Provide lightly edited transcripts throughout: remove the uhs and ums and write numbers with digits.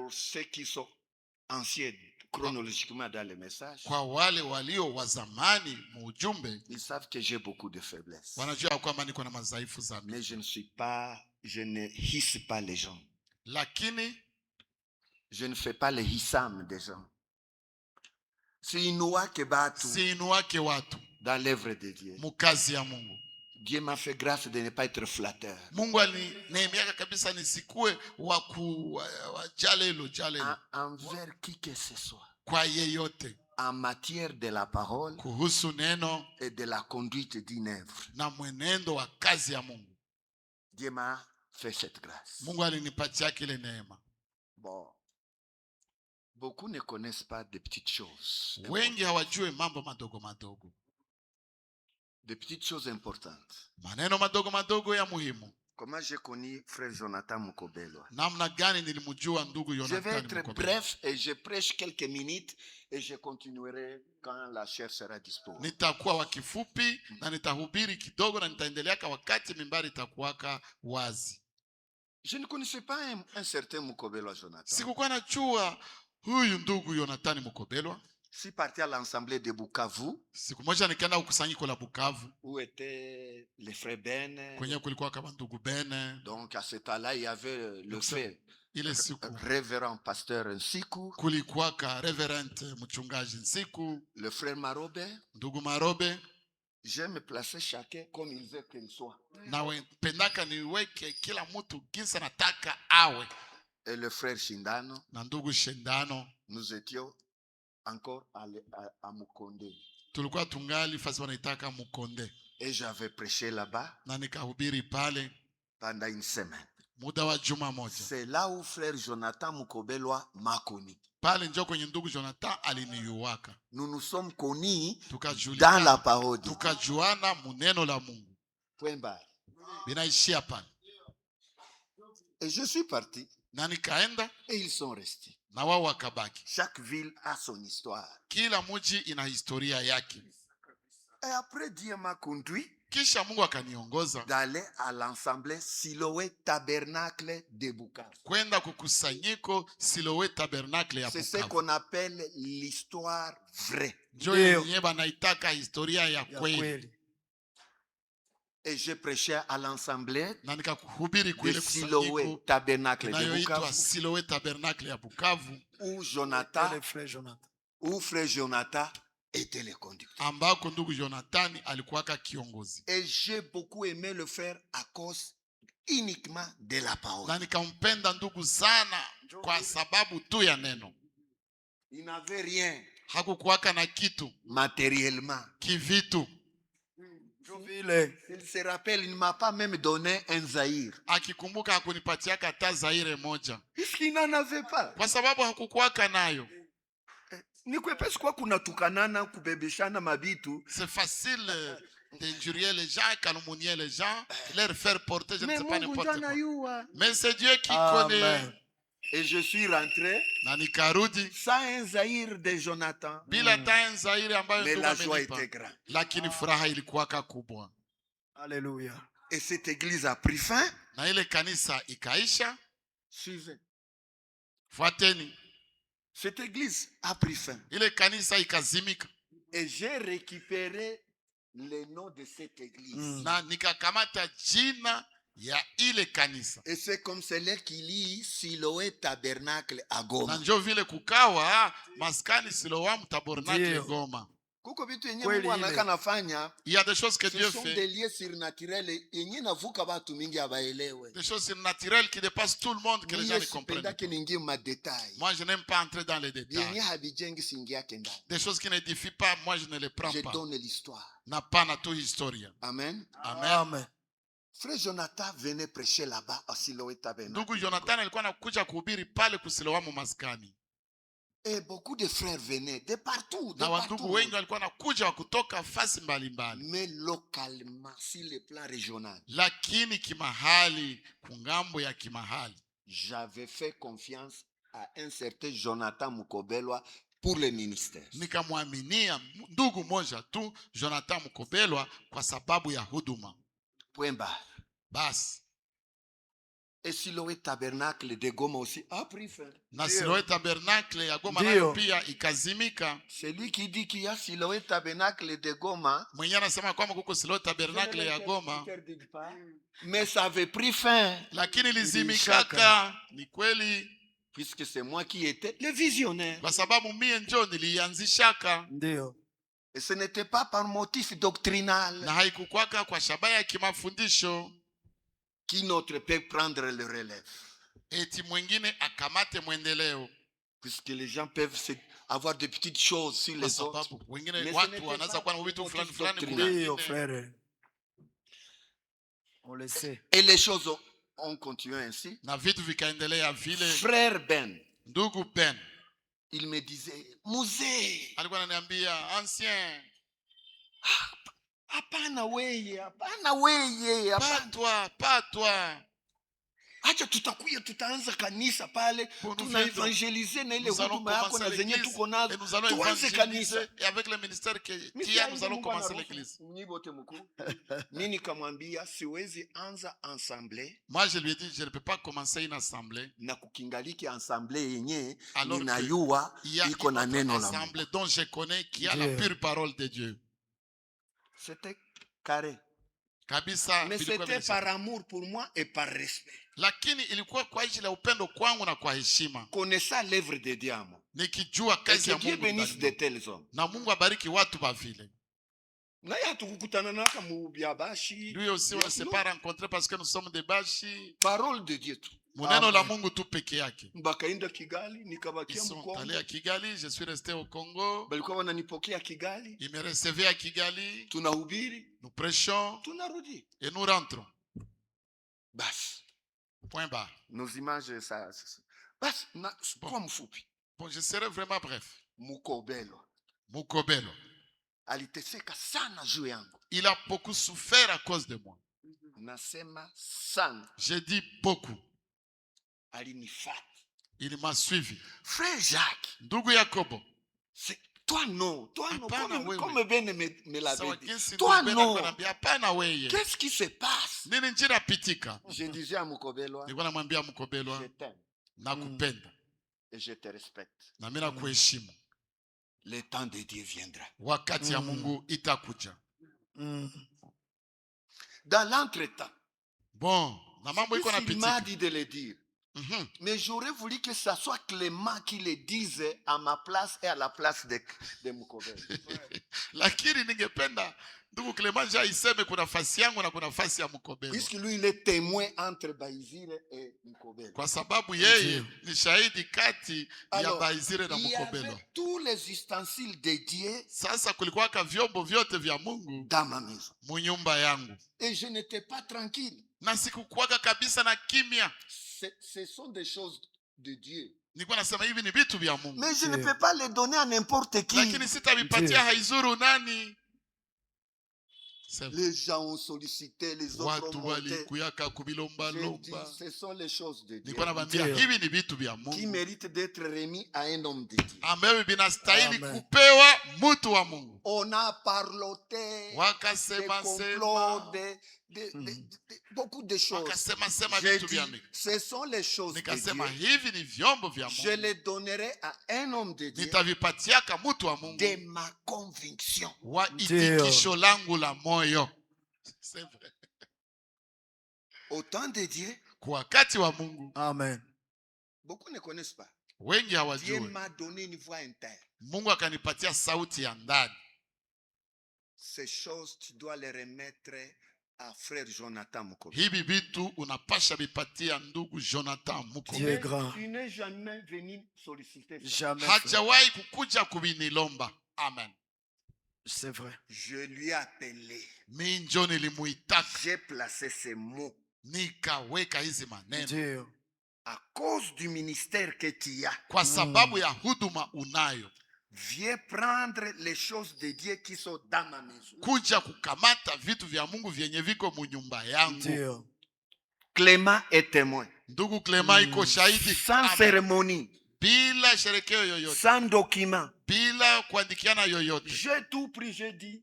pour ceux qui sont anciens chronologiquement dans les messages, Kwa wale walio wa zamani muujumbe ils savent que j'ai beaucoup de faiblesses. wanajua kwamba niko na madhaifu za Mais mimi. je ne hisse pas les gens. Lakini Je ne fais pas les hissam des gens. Siinuake batu siinuake watu dans l'œuvre de Dieu. mukazi ya Mungu. Dieu m'a fait grâce de ne pas être flatteur. Mungu alinineemea kabisa nisikue jalelo Envers qui que ce soit. kwa yeyote, En matière de la parole kuhusu neno et de la conduite d'une œuvre. na mwenendo wa kazi ya Mungu. Dieu m'a fait cette grâce. Mungu alinipatia kile neema. Bon. Beaucoup ne connaissent pas de petites choses. Wengi hawajue mambo madogo madogo. De petites choses importantes. Maneno madogo madogo ya muhimu. Comment j'ai connu frère Jonathan Mukobelwa? Namna gani nilimjua ndugu Je vais Jonathan être Mukobelwa. bref et je prêche quelques minutes et je continuerai quand la chair sera disponible. Nitakuwa wa kifupi na nitahubiri kidogo na nitaendelea wakati mimbari itakuwaka wazi. Je ne connaissais pas un certain Mukobelwa Jonathan. Sikukuwa najua huyu ndugu Jonathan Mukobelwa. Je suis parti à l'Assemblée de Bukavu. Siku moja nikaenda ukusanyiko la Bukavu. Où étaient les frères Ben. Kwenye kulikuwa kama ndugu Ben. Donc à ce temps-là, il y avait le fait ile siku révérend pasteur Nsiku. Kulikuwa ka reverend mchungaji Nsiku. Le frère Marobe. Ndugu Marobe. J'aime placer chacun comme il veut qu'il soit. Nawe pendaka niweke kila mtu jinsi anataka awe. Et le frère Shindano. Na ndugu Shindano. Nous étions encore à Mukonde. Tulikuwa tungali fasi wanaitaka Mukonde. Et j'avais prêché là-bas. Na nikahubiri pale pendant une semaine. Muda wa juma moja. C'est là où frère Jonathan Mukobelwa m'a connu. Pale njo kwenye ndugu Jonathan aliniyuwaka. Nous nous sommes connus dans la parole. Tukajuana muneno la Mungu. Point barre. Binaishia pale. Et je suis parti. Na nikaenda. Et ils sont restés. Na wao wakabaki. Chaque ville a son histoire. Kila mji ina historia yake. Et après Dieu m'a conduit. Kisha Mungu akaniongoza d'aller à l'Assemblée Siloé Tabernacle de Bukavu. Kwenda kukusanyiko Siloé Tabernacle ya Bukavu. C'est ce qu'on appelle l'histoire vraie. Ndio yenyewe banaitaka historia ya kweli. Et j'ai prêché à l'Assemblée de Siloé Tabernacle de Bukavu. Siloé Tabernacle ya Bukavu. Où frère Jonathan était le conducteur. Ambako ndugu Jonathan alikuwaka kiongozi. Et j'ai beaucoup aimé le faire à cause uniquement de la parole. Na nikampenda ndugu sana kwa sababu tu ya neno. Il n'avait rien. Hakukuwaka na kitu matériellement. Kivitu. Il se rappelle, il ne m'a pas même donné un Zaïre. Akikumbuka hakunipatia hata Zaire moja. Puisqu'il n'en avait pas. Kwa sababu hakukuwaka nayo. Ni kwepesi kwa kuna tukanana kubebeshana mabitu. C'est facile d'injurier les gens, calomnier les gens, leur faire porter je ne sais pas n'importe quoi. Mais c'est Dieu qui connaît. Et je suis rentré na nikarudi sans un Zaïre de Jonathan. Bila ta Zaire ambayo mais la joie était grande. Lakini furaha ilikuwa kubwa. Alléluia. Et cette église a pris fin. Na ile kanisa ikaisha. Suivez. Fuateni. Cette église a pris fin. Ile kanisa ikazimika. Et j'ai récupéré le nom de cette église. Na nikakamata jina ya ile kanisa. Et c'est comme celle qui lit Siloé Tabernacle à Goma. Na njo vile kukawa maskani Siloam Tabernacle Goma. Kuko vitu yenye Mungu anakanafanya. Il y a des choses que Dieu fait. Ce sont des liens surnaturels yenye navuka watu mingi abaelewe. Des choses surnaturelles qui dépassent tout le monde que les gens ne comprennent pas. Moi je n'aime pas entrer dans les détails. Des choses qui n'édifient pas, moi je ne les prends pas. Je donne l'histoire. N'a pas na tout historien. Amen. Amen. Amen. Frère Jonathan venait prêcher là-bas à Siloé Tabernacle. Ndugu Jonathan alikuwa anakuja kuhubiri pale kusilowamu maskani. Et beaucoup de frères venaient de partout. Na wandugu wengi walikuwa nakuja kutoka fasi mbalimbali. Mais localement, sur le plan régional. Lakini kimahali, kungambo ya kimahali. J'avais fait confiance à un certain Jonathan Mukobelwa pour le ministère. Nikamwaminia ndugu moja tu Jonathan Mukobelwa kwa sababu ya huduma. Point barre. Bas. Et Siloé Tabernacle de Goma aussi a pris fin. Na Siloé Tabernacle ya Goma nayo pia ikazimika. Celui qui dit qu'il y a Siloé Tabernacle de Goma, mwenye anasema kwamba kuko Siloé Tabernacle ya Goma, mais ça avait pris fin. Lakini lizimikaka. Ni kweli. Puisque c'est moi qui étais le visionnaire. Kwa sababu mie njo nilianzishaka. Ndio. Et ce n'était pas par motif doctrinal. Na haikukwaka kwa shabaha ya kimafundisho. Qui notre peut prendre le relève. Eti mwingine akamate mwendeleo. Puisque les gens peuvent avoir de petites choses sur les autres. Wengine watu wanaanza kuwa na vitu fulani fulani. Ndio frère. On le sait. Et les choses ont continué ainsi. Na vitu vikaendelea vile. Frère Ben. Ndugu Ben. Il me disait, Mzee. Alikuwa ananiambia, ancien. Hapana weye. Patwa. Acha tutaanza kanisa pale, tuna evangeliser na ile huduma yako na zenye tuko nazo. Tuanze kanisa. Et avec le ministère que nous allons commencer l'église. Mimi nikamwambia siwezi anza assemblée. Moi je lui ai dit je ne peux pas commencer une assemblée. Na kukingaliki assemblée yenye ninayua iko na neno la Mungu. Assemblée dont je connais qui a la pure parole de Dieu. C'était carré. Kabisa. Mais c'était par amour pour moi et par respect. Lakini ilikuwa kwa ajili ya upendo kwangu na kwa heshima. Connaissant l'œuvre de Dieu. Nikijua kazi ya Mungu. Dieu bénisse de tels hommes. Na Mungu abariki watu ba vile. Na yatu kukutana naka mu biabashi. Lui aussi on ne s'est pas rencontré parce que nous sommes des bashi. Parole de Dieu tout. Muneno la Mungu tu peke yake. Bakaenda Kigali nikabakia Mkongo. Allé à Kigali, je suis resté au Congo. Balikuwa wananipokea Kigali. Il me recevait à Kigali. Tunahubiri. Nous prêchons. Tunarudi. Et nous rentrons. Bas. Point barre. Nos images ça. Bas na kwa mfupi. Bon, je serai vraiment bref. Mukobelo. Aliteseka sana juu yangu. Il a beaucoup souffert à cause de moi. Nasema sana. J'ai dit beaucoup. Alinifata. Il m'a suivi. Frère Jacques. Ndugu Yakobo. C'est toi non. Comme Ben me l'avait dit. Toi non. Qu'est-ce qui se passe? Je disais à Mukobelwa. Je t'aime. Nakupenda. Et je te respecte. Na mimi nakuheshimu. Le temps de Dieu viendra. Wakati ya Mungu itakuja. Dans l'entretemps. Bon, na mambo iko napitika. Il m'a dit de le dire. Mais j'aurais voulu que ça soit Clément qui le dise à ma place et à la place de Mukobelo. Lakini ningependa ndugu Clément iseme kuna nafasi yangu na kuna nafasi ya Mukobelo. Puisque lui il est témoin entre Baizire et Mukobelo. Kwa sababu yeye ni shahidi kati ya Baizire na Mukobelo. Il y avait tous les ustensiles de Dieu. Sasa kulikuwa ka vyombo vyote vya Mungu dans ma maison. Munyumba yangu. Et je n'étais pas tranquille. Na sikukuwaga kabisa na kimya. Ce sont des choses de Dieu. Mais je ne peux pas les donner à n'importe qui. Les gens ont sollicité, les autres ont monté. Ce sont les choses de Dieu qui méritent d'être remis à un homme de Dieu. On a parloté des complots, beaucoup de choses. J'ai dit, ce sont les choses de Dieu. Je les donnerai à un homme de Dieu de ma conviction. C'est vrai. Au temps de Dieu, amen. Beaucoup ne connaissent pas. Dieu m'a donné une voix interne. Ces choses, tu dois les remettre à frère Jonathan Mukobelo. Dieu est grand. Tu n'es jamais venu solliciter ça. Jamais. Amen. C'est vrai. Je lui ai appelé. J'ai placé ces mots. Dieu. À cause du ministère que tu as. Viens prendre les choses de Dieu qui sont dans ma maison. Dieu. Clément est témoin. Sans cérémonie. Sans document. J'ai tout pris, j'ai dit.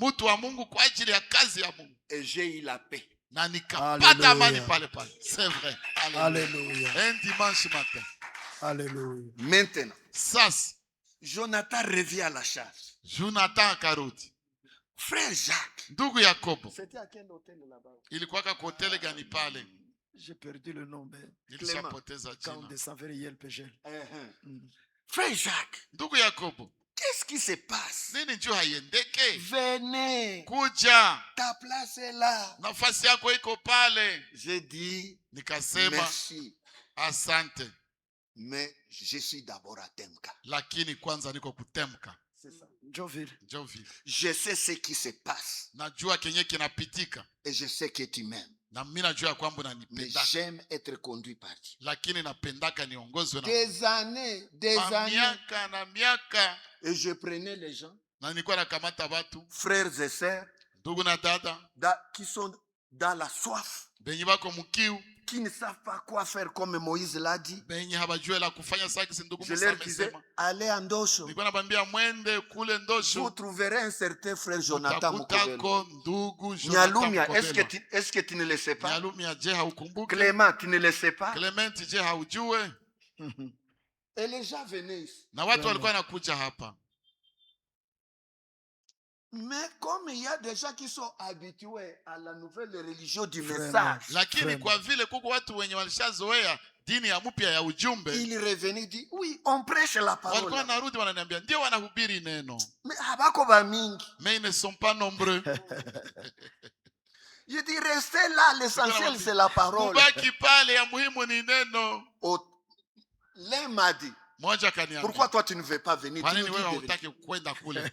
Mtu wa Mungu kwa ajili ya kazi ya Mungu. Et j'ai eu la paix. Na nikapata amani pale pale. C'est vrai. Alléluia. Un dimanche matin. Alléluia. Maintenant, Sasa Jonathan revient à la charge. Jonathan akarudi. Frère Jacques. Ndugu Yakobo. C'était à quel hôtel là-bas? Ilikuwa kwa hoteli gani pale? J'ai perdu le nom, mais Nilishapoteza quand on jina. descend vers Yelpegel. Frère Jacques. Ndugu Yakobo. Qu'est-ce qui se passe? Nini njoo haiendeke? Venez. Kuja. Ta place est là. Nafasi yako iko pale. J'ai dit Nikasema merci. asante. Mais je suis d'abord à Temka. Lakini kwanza niko kutemka. C'est ça. Joville. Je sais ce qui se passe. Najua kenye kinapitika. Et je sais que tu m'aimes. Na mimi najua kwamba Mais unanipenda. j'aime être conduit par Dieu. Lakini napendaka niongozwe na Des années, des années. miaka na miaka. Et je prenais les gens, Na nilikuwa nakamata watu, frères et sœurs, ndugu na dada, qui sont dans la soif, benye bako mkiu, qui ne savent pas quoi faire comme Moïse l'a dit. benye habajue la kufanya saki ndugu Je Musa leur disais, amesema. allez en Ndosho. Nilikuwa nabambia mwende kule Ndosho. Vous trouverez un certain frère Jonathan Mukobelo. Utakutako ndugu Jonathan Nyalumia, Mukobelo. est-ce que tu ne le sais pas? Nyalumia, je haukumbuki? Clément, tu ne le sais pas? Clement, je haujue? Et les gens venaient ici. Na watu walikuwa nakuja hapa. Mais comme il y a des gens qui sont habitués à la nouvelle religion du message, Lakini kwa vile kuko watu wenye walishazoea dini ya mpya ya ujumbe, il revenait dit oui, on prêche la parole. walikuwa narudi wananiambia ndio wanahubiri neno. Mais habako ba mingi. Mais ils ne sont pas nombreux. Je dis restez là, l'essentiel c'est la parole. Kubaki pale ya muhimu ni neno. L'un m'a dit, Moja kaniambia, pourquoi toi tu ne veux pas venir? kwa nini wewe hutaki kwenda kule?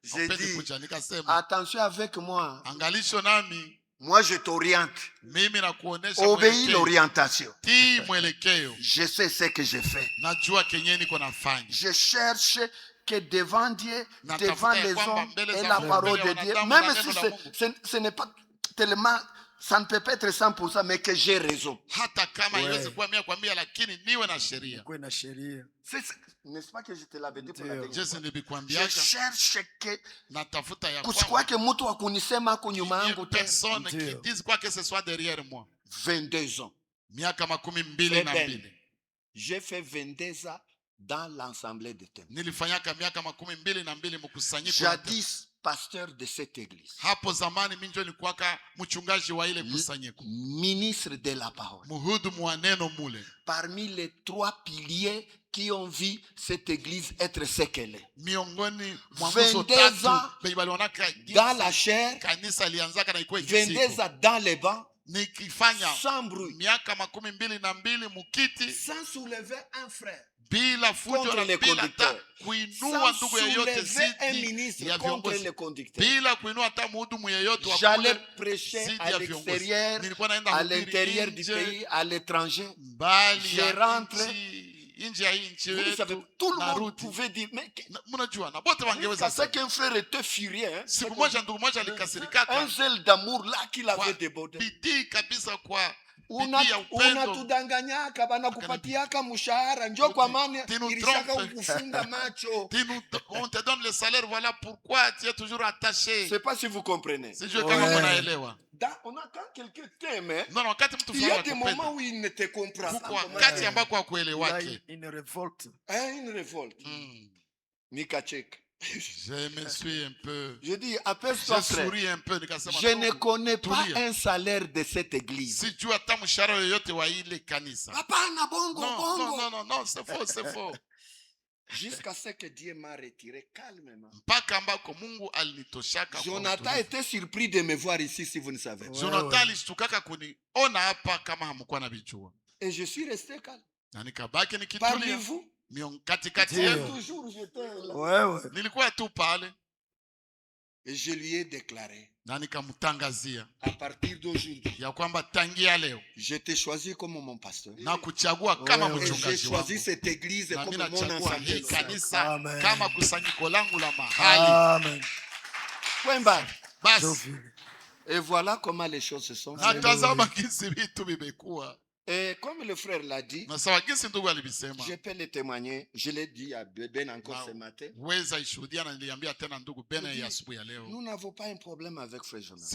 J'ai dit, Kuja, nikasema attention avec moi. angalisho nami, Moi je t'oriente. mimi nakuonesha Obéis mwelekeo. l'orientation. Tii mwelekeo. Je sais ce que je fais. Najua kenye niko nafanya. Je cherche que devant Dieu, devant les hommes et la Mungu, parole de mbele ya Dieu, wanadamu même na si neno la Mungu. ce n'est pas tellement, ça ne peut pas être 100%, mais que j'ai raison. Hata kama haiwezi kuwa 100%, lakini niwe na sheria. Kuwe na sheria. N'est-ce pas que je te l'avais dit pour la dernière Je fois? nilikwambiaka, Je cherche que natafuta ya kusikwake mtu wa kunisema ako nyuma yangu tena. personne qui dise quoi que ce soit derrière moi. 22 ans. Miaka 22. J'ai fait 22 ans dans l'assemblée de Temple. Nilifanyaka miaka 22 mkusanyiko. Jadis pasteur de cette église. Hapo zamani mimi ndio nilikuwaka mchungaji wa ile kusanyiko. Ministre de la parole. Muhudumu wa neno mule. Parmi les 3 piliers qui ont vu cette église être ce qu'elle est. Miongoni mwa 22 ans dans la chair, kanisa lianzaka na ikuwe 22 ans dans les bancs, nikifanya sans bruit, miaka 22 mukiti, sans soulever un frère, bila fujo na bila hata kuinua ndugu yeyote zidi ya viongozi, bila kuinua hata mhudumu yeyote wa kule. J'allais prêcher à l'extérieur, à l'intérieur du pays, à l'étranger. Je rentre. Vous savez, tout le monde pouvait dire, mais c'est qu'un frère était furieux. Un zèle d'amour là qu'il avait débordé. Unatudanganyaka banakupatiaka mshahara njoo kwa maana ilishaka kukufunga macho. On te donne le salaire, voilà pourquoi tu es toujours attaché. Je sais pas si vous comprenez. Si je kama mnaelewa. On a quand quelqu'un t'aime, non, wakati mtu il y a des moments où il ne te comprend pas. Wakati ambako hakuelewaki. Une révolte. Une révolte. Nikacheka. Je me suis un peu. Je dis, apaise-toi, frère. Je ne connais pas un salaire de cette église. Papa, non, c'est faux, c'est faux. Jusqu'à ce que Dieu m'a retiré calmement. Jonathan était surpris de me voir ici, si vous ne savez pas. Et je suis resté calme. Parmi vous, toujours j'étais là. Nilikuwa tu pale. Et je lui ai déclaré, na nikamtangazia à partir d'aujourd'hui, ya kwamba tangia leo je t'ai choisi comme mon pasteur, na kuchagua kama mchungaji wangu. J'ai choisi cette église comme mon ensemble, kanisa kama kusanyiko langu la mahali. Amen. Point barre. Basi. Et voilà comment les choses se sont natazama jinsi vitu vimekuwa. Et comme le frère l'a dit, je peux le témoigner. Je l'ai dit à Ben encore ce matin. Nous n'avons pas un problème avec frère Jonathan.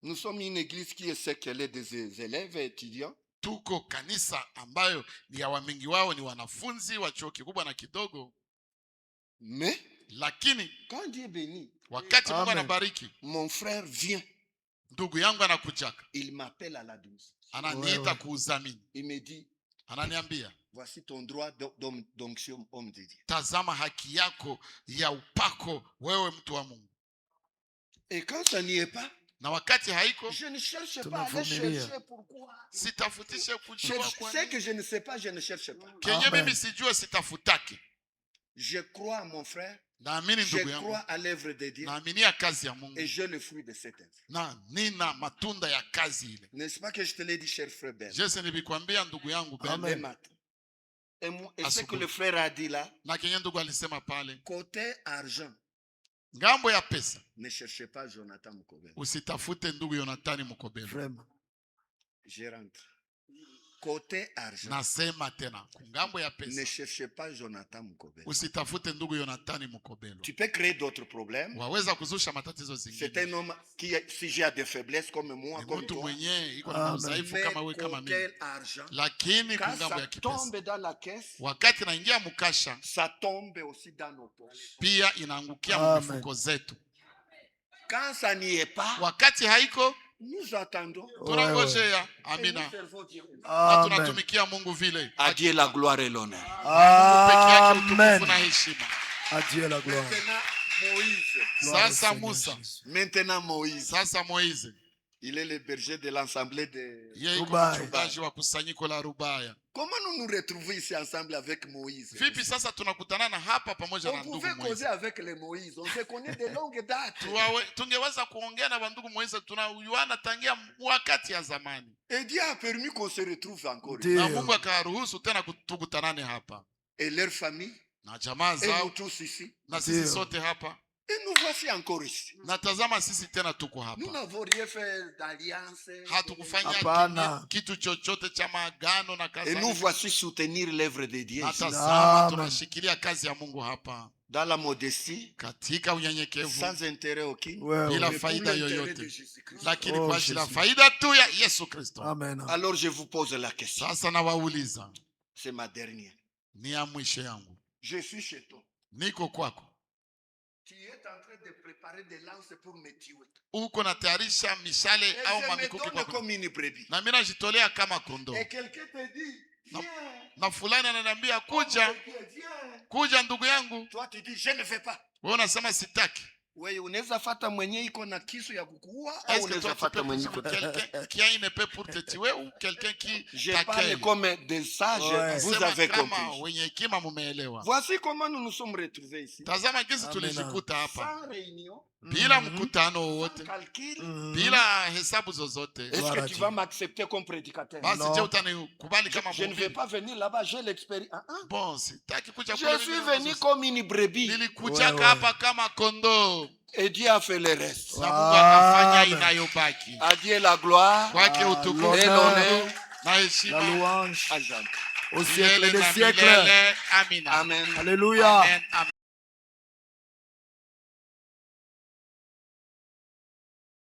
Nous sommes une église qui essaie qu'elle ait des élèves et étudiants. Tuko kanisa ambayo ni ya wamingi wao ni wanafunzi wa chuo kikubwa na kidogo. Mais lakini quand Dieu bénit, wakati Mungu anabariki, mon frère vient. Ndugu yangu anakuchaka. Il m'appelle à la 12. Ananiita kuuzamini. Il me dit, ananiambia, voici ton droit d'onction, homme de Dieu. Tazama haki yako ya upako wewe mtu wa Mungu. Et quand ça n'y est pas, na wakati haiko, je ne cherche pas à chercher pourquoi. Sitafutishe kujua kwa nini. C'est que je ne sais pas, je ne cherche pas. Kenye mimi sijue sitafutaki. Je crois à mon frère. Je crois à l'œuvre de Dieu. Et j'ai le fruit de cette œuvre. N'est-ce pas que je te l'ai dit, cher frère Ben? Amen. Et ce que le frère a dit là, côté argent, ne cherchez pas Jonathan Mukobelo. Vraiment. Je rentre. Côté argent, ne cherchez pas Jonathan Mukobelo. Tu peux créer d'autres problèmes. C'est un homme qui, si j'ai des faiblesses comme moi, comme toi, mais côté argent, quand ça tombe dans la caisse, ça tombe aussi dans nos poches. Quand ça n'y est pas, nous attendons. Amina. À Dieu la gloire et l'honneur. Amen. À Dieu la gloire. Maintenant Moïse. Il est le berger de l'assemblée de Rubaya. Comment nous nous retrouvons ici ensemble avec Moïse? On pouvait causer avec les Moïse. On se connaît de longue date. Et Dieu a permis qu'on se retrouve encore. Et leur famille. Et nous tous ici. Et nous voici encore ici. Nous n'avons rien fait d'alliance. Et nous voici soutenir l'œuvre de Dieu. Dans la modestie, sans intérêt aucun. Alors je vous pose la question. C'est ma dernière. Je suis chez toi. Tu es en train de préparer des lances pour me tuer. Et je me donne comme une brebis. Et quelqu'un te dit, viens. Na fulani ananiambia kuja ndugu yangu. Toi tu dis je ne veux pas. Wewe unasema sitaki. Wewe unaweza fuata mwenye iko na kisu ya kukuua au unaweza fuata mwenye quelqu'un qui a une épée pour te tuer ou quelqu'un qui je parle comme des sages, vous avez compris. Wenye hekima mumeelewa. Voici comment nous nous sommes retrouvés ici. Tazama jinsi tulijikuta hapa. Sans réunion. Bila mkutano wote. Bila hesabu zozote. Est-ce que tu vas m'accepter comme prédicateur? Basi je utanikubali kama je ne vais pas venir là-bas, j'ai l'expérience. Bon, sitaki kuja kule. Je suis venu comme une brebis. Nilikuja hapa kama kondoo. Et Dieu a fait le reste. Na Mungu akafanya inayobaki. À Dieu la gloire. Kwake utukufu et l'honneur. Na heshima. La louange. À jamais. Au siècle des siècles. Amina. Amen. Alléluia. Amen.